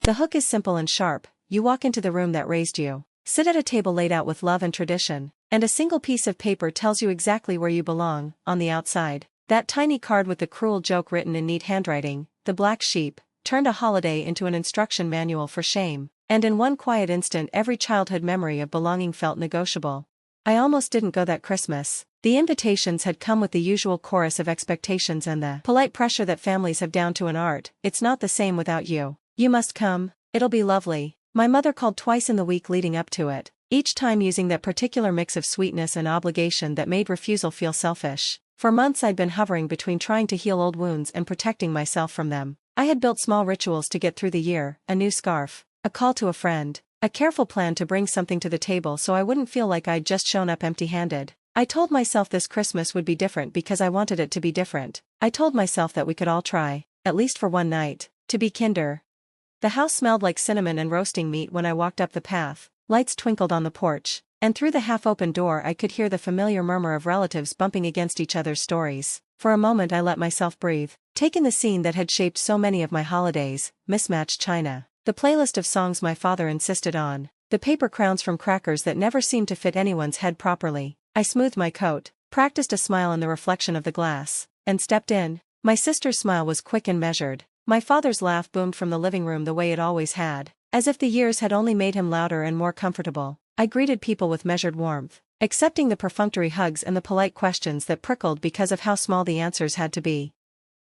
The hook is simple and sharp. You walk into the room that raised you. Sit at a table laid out with love and tradition, and a single piece of paper tells you exactly where you belong, on the outside. That tiny card with the cruel joke written in neat handwriting, the black sheep, turned a holiday into an instruction manual for shame, and in one quiet instant every childhood memory of belonging felt negotiable. I almost didn't go that Christmas. The invitations had come with the usual chorus of expectations and the polite pressure that families have down to an art. It's not the same without you. You must come. It'll be lovely. My mother called twice in the week leading up to it, each time using that particular mix of sweetness and obligation that made refusal feel selfish. For months I'd been hovering between trying to heal old wounds and protecting myself from them. I had built small rituals to get through the year, a new scarf, a call to a friend, a careful plan to bring something to the table so I wouldn't feel like I'd just shown up empty-handed. I told myself this Christmas would be different because I wanted it to be different. I told myself that we could all try, at least for one night, to be kinder. The house smelled like cinnamon and roasting meat when I walked up the path, lights twinkled on the porch, and through the half-open door I could hear the familiar murmur of relatives bumping against each other's stories. For a moment I let myself breathe, take in the scene that had shaped so many of my holidays, mismatched china, the playlist of songs my father insisted on, the paper crowns from crackers that never seemed to fit anyone's head properly. I smoothed my coat, practiced a smile in the reflection of the glass, and stepped in. My sister's smile was quick and measured. My father's laugh boomed from the living room the way it always had, as if the years had only made him louder and more comfortable. I greeted people with measured warmth, accepting the perfunctory hugs and the polite questions that prickled because of how small the answers had to be.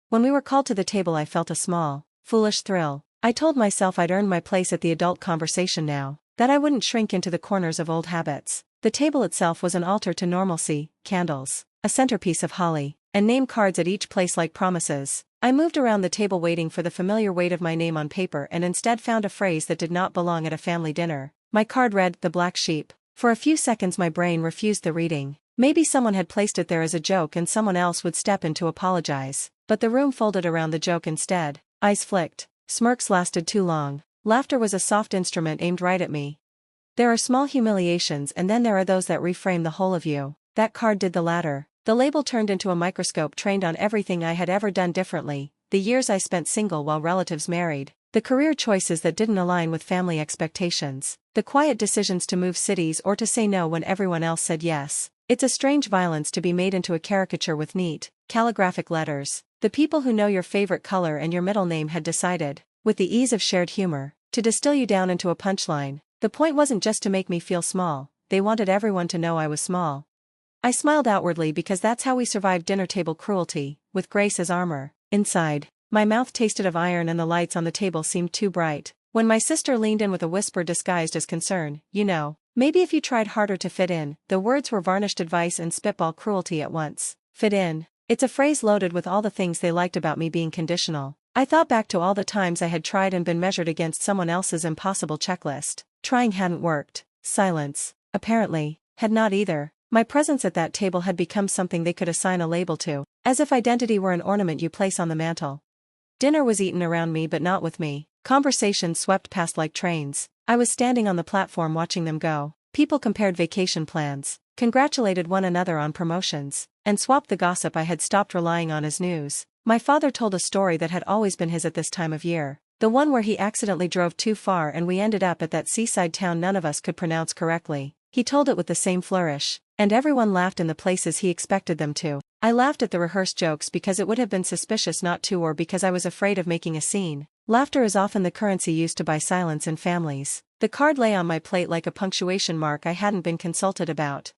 When we were called to the table I felt a small, foolish thrill. I told myself I'd earned my place at the adult conversation now, that I wouldn't shrink into the corners of old habits. The table itself was an altar to normalcy, candles, a centerpiece of holly, and name cards at each place like promises. I moved around the table waiting for the familiar weight of my name on paper and instead found a phrase that did not belong at a family dinner. My card read, "The Black Sheep." For a few seconds my brain refused the reading. Maybe someone had placed it there as a joke and someone else would step in to apologize. But the room folded around the joke instead. Eyes flicked. Smirks lasted too long. Laughter was a soft instrument aimed right at me. There are small humiliations and then there are those that reframe the whole of you. That card did the latter. The label turned into a microscope trained on everything I had ever done differently, the years I spent single while relatives married, the career choices that didn't align with family expectations, the quiet decisions to move cities or to say no when everyone else said yes. It's a strange violence to be made into a caricature with neat, calligraphic letters. The people who know your favorite color and your middle name had decided, with the ease of shared humor, to distill you down into a punchline. The point wasn't just to make me feel small, they wanted everyone to know I was small. I smiled outwardly because that's how we survived dinner table cruelty, with grace as armor. Inside, my mouth tasted of iron and the lights on the table seemed too bright. When my sister leaned in with a whisper disguised as concern, "You know, maybe if you tried harder to fit in," the words were varnished advice and spitball cruelty at once. Fit in. It's a phrase loaded with all the things they liked about me being conditional. I thought back to all the times I had tried and been measured against someone else's impossible checklist. Trying hadn't worked. Silence, apparently, had not either. My presence at that table had become something they could assign a label to, as if identity were an ornament you place on the mantle. Dinner was eaten around me but not with me. Conversations swept past like trains. I was standing on the platform watching them go. People compared vacation plans, congratulated one another on promotions, and swapped the gossip I had stopped relying on as news. My father told a story that had always been his at this time of year. The one where he accidentally drove too far and we ended up at that seaside town none of us could pronounce correctly. He told it with the same flourish, and everyone laughed in the places he expected them to. I laughed at the rehearsed jokes because it would have been suspicious not to or because I was afraid of making a scene. Laughter is often the currency used to buy silence in families. The card lay on my plate like a punctuation mark I hadn't been consulted about.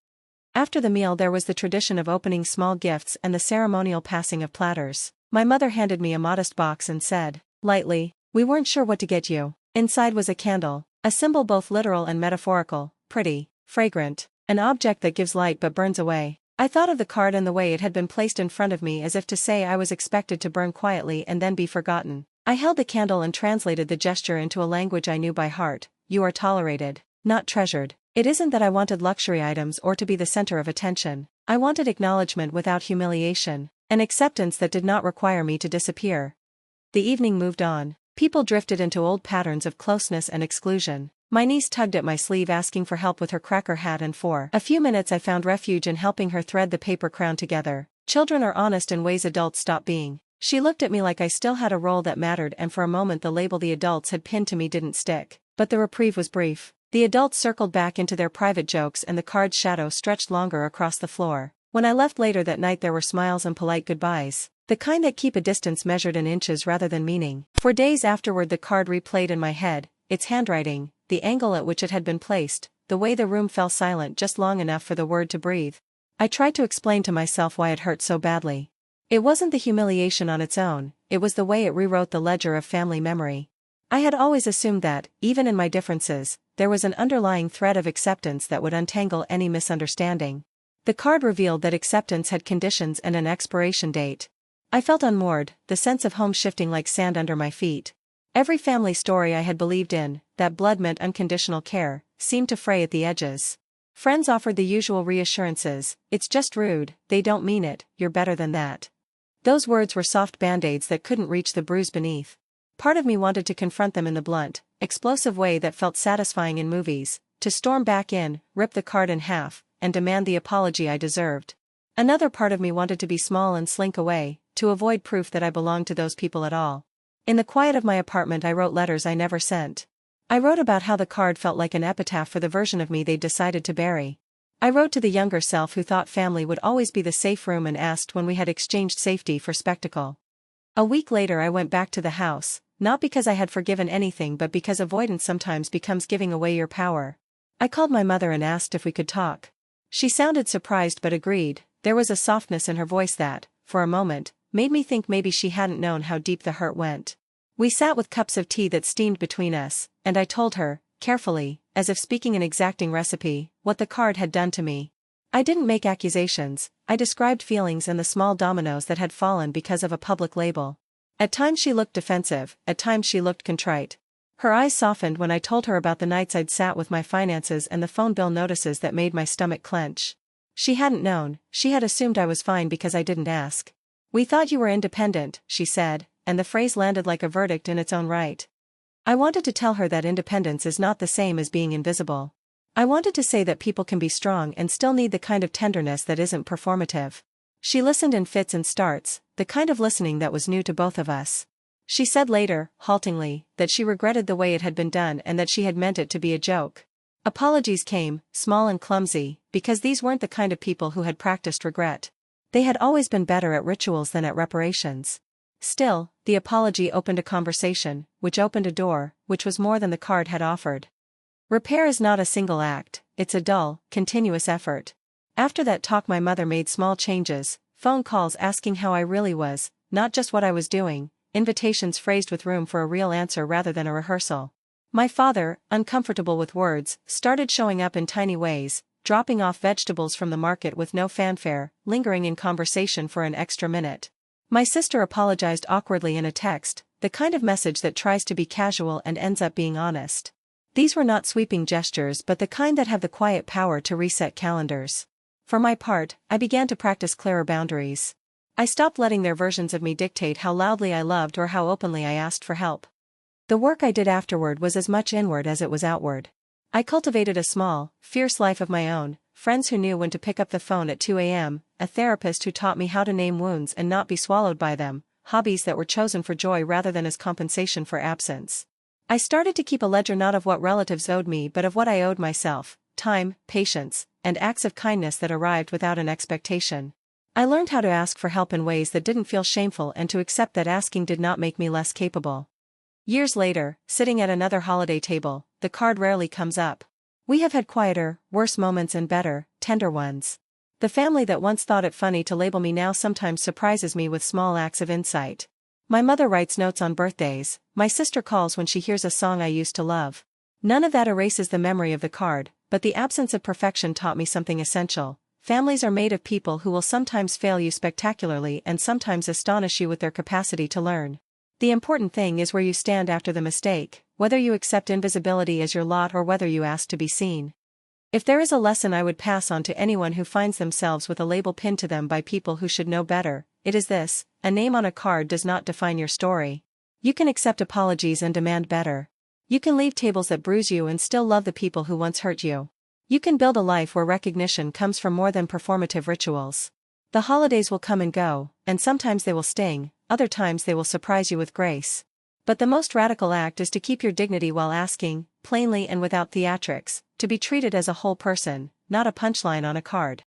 After the meal there was the tradition of opening small gifts and the ceremonial passing of platters. My mother handed me a modest box and said, lightly, "We weren't sure what to get you." Inside was a candle, a symbol both literal and metaphorical, pretty, fragrant, an object that gives light but burns away. I thought of the card and the way it had been placed in front of me as if to say I was expected to burn quietly and then be forgotten. I held the candle and translated the gesture into a language I knew by heart. You are tolerated, not treasured. It isn't that I wanted luxury items or to be the center of attention. I wanted acknowledgement without humiliation, an acceptance that did not require me to disappear. The evening moved on. People drifted into old patterns of closeness and exclusion. My niece tugged at my sleeve asking for help with her cracker hat and for a few minutes I found refuge in helping her thread the paper crown together. Children are honest in ways adults stop being. She looked at me like I still had a role that mattered, and for a moment the label the adults had pinned to me didn't stick. But the reprieve was brief. The adults circled back into their private jokes and the card's shadow stretched longer across the floor. When I left later that night there were smiles and polite goodbyes, the kind that keep a distance measured in inches rather than meaning. For days afterward the card replayed in my head, its handwriting, the angle at which it had been placed, the way the room fell silent just long enough for the word to breathe. I tried to explain to myself why it hurt so badly. It wasn't the humiliation on its own, it was the way it rewrote the ledger of family memory. I had always assumed that, even in my differences, there was an underlying thread of acceptance that would untangle any misunderstanding. The card revealed that acceptance had conditions and an expiration date. I felt unmoored, the sense of home shifting like sand under my feet. Every family story I had believed in, that blood meant unconditional care, seemed to fray at the edges. Friends offered the usual reassurances, "It's just rude, they don't mean it, you're better than that." Those words were soft band-aids that couldn't reach the bruise beneath. Part of me wanted to confront them in the blunt, explosive way that felt satisfying in movies, to storm back in, rip the card in half, and demand the apology I deserved. Another part of me wanted to be small and slink away, to avoid proof that I belonged to those people at all. In the quiet of my apartment I wrote letters I never sent. I wrote about how the card felt like an epitaph for the version of me they'd decided to bury. I wrote to the younger self who thought family would always be the safe room and asked when we had exchanged safety for spectacle. A week later I went back to the house, not because I had forgiven anything but because avoidance sometimes becomes giving away your power. I called my mother and asked if we could talk. She sounded surprised but agreed. There was a softness in her voice that, for a moment, made me think maybe she hadn't known how deep the hurt went. We sat with cups of tea that steamed between us, and I told her, carefully, as if speaking an exacting recipe, what the card had done to me. I didn't make accusations, I described feelings and the small dominoes that had fallen because of a public label. At times she looked defensive, at times she looked contrite. Her eyes softened when I told her about the nights I'd sat with my finances and the phone bill notices that made my stomach clench. She hadn't known, she had assumed I was fine because I didn't ask. "We thought you were independent," she said, and the phrase landed like a verdict in its own right. I wanted to tell her that independence is not the same as being invisible. I wanted to say that people can be strong and still need the kind of tenderness that isn't performative. She listened in fits and starts, the kind of listening that was new to both of us. She said later, haltingly, that she regretted the way it had been done and that she had meant it to be a joke. Apologies came, small and clumsy, because these weren't the kind of people who had practiced regret. They had always been better at rituals than at reparations. Still, the apology opened a conversation, which opened a door, which was more than the card had offered. Repair is not a single act, it's a dull, continuous effort. After that talk my mother made small changes, phone calls asking how I really was, not just what I was doing, invitations phrased with room for a real answer rather than a rehearsal. My father, uncomfortable with words, started showing up in tiny ways, dropping off vegetables from the market with no fanfare, lingering in conversation for an extra minute. My sister apologized awkwardly in a text, the kind of message that tries to be casual and ends up being honest. These were not sweeping gestures but the kind that have the quiet power to reset calendars. For my part, I began to practice clearer boundaries. I stopped letting their versions of me dictate how loudly I loved or how openly I asked for help. The work I did afterward was as much inward as it was outward. I cultivated a small, fierce life of my own, friends who knew when to pick up the phone at 2 a.m., a therapist who taught me how to name wounds and not be swallowed by them, hobbies that were chosen for joy rather than as compensation for absence. I started to keep a ledger not of what relatives owed me but of what I owed myself, time, patience, and acts of kindness that arrived without an expectation. I learned how to ask for help in ways that didn't feel shameful and to accept that asking did not make me less capable. Years later, sitting at another holiday table, the card rarely comes up. We have had quieter, worse moments and better, tender ones. The family that once thought it funny to label me now sometimes surprises me with small acts of insight. My mother writes notes on birthdays, my sister calls when she hears a song I used to love. None of that erases the memory of the card, but the absence of perfection taught me something essential. Families are made of people who will sometimes fail you spectacularly and sometimes astonish you with their capacity to learn. The important thing is where you stand after the mistake, whether you accept invisibility as your lot or whether you ask to be seen. If there is a lesson I would pass on to anyone who finds themselves with a label pinned to them by people who should know better, it is this: a name on a card does not define your story. You can accept apologies and demand better. You can leave tables that bruise you and still love the people who once hurt you. You can build a life where recognition comes from more than performative rituals. The holidays will come and go, and sometimes they will sting, other times they will surprise you with grace. But the most radical act is to keep your dignity while asking, plainly and without theatrics, to be treated as a whole person, not a punchline on a card.